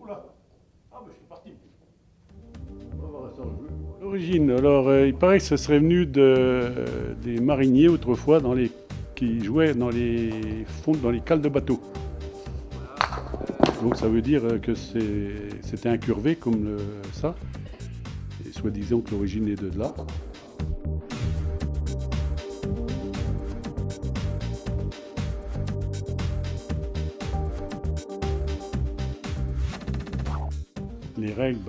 Oula. Ah ben je suis parti. L'origine, alors il paraît que ce serait venu des mariniers autrefois qui jouaient dans les fonds, dans les cales de bateaux. Donc ça veut dire que c'était incurvé comme ça. Et soi-disant que l'origine est de là. Les règles,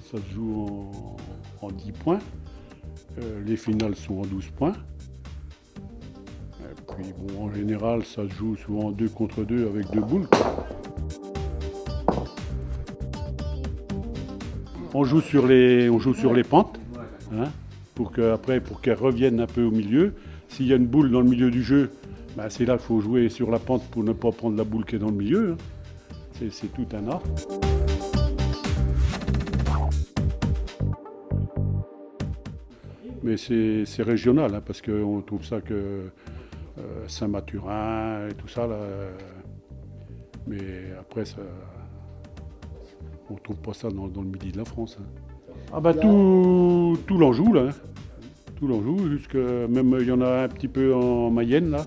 ça se joue en 10 points. Les finales sont en 12 points. Et puis bon, en général, ça se joue souvent 2 contre 2 avec 2 boules, quoi. On joue sur les pentes, hein, pour qu'elles reviennent un peu au milieu. S'il y a une boule dans le milieu du jeu, c'est là qu'il faut jouer sur la pente pour ne pas prendre la boule qui est dans le milieu, hein. C'est tout un art. Mais c'est régional, hein, parce qu'on trouve ça que Saint-Mathurin et tout ça, là, mais après, on ne trouve pas ça dans le midi de la France, hein. Ah bah tout l'Anjou, là, hein. Tout l'Anjou, même il y en a un petit peu en Mayenne, là.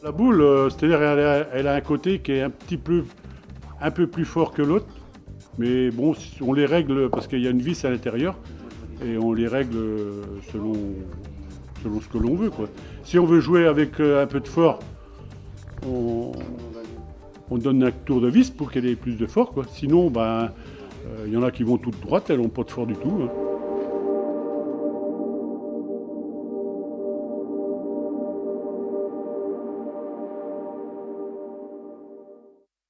La boule, c'est-à-dire elle a un côté qui est un peu plus fort que l'autre, mais bon, on les règle parce qu'il y a une vis à l'intérieur et on les règle selon ce que l'on veut, quoi. Si on veut jouer avec un peu de fort, on donne un tour de vis pour qu'elle ait plus de fort, quoi. Sinon, il y en a qui vont toutes droites, elles n'ont pas de fort du tout, hein.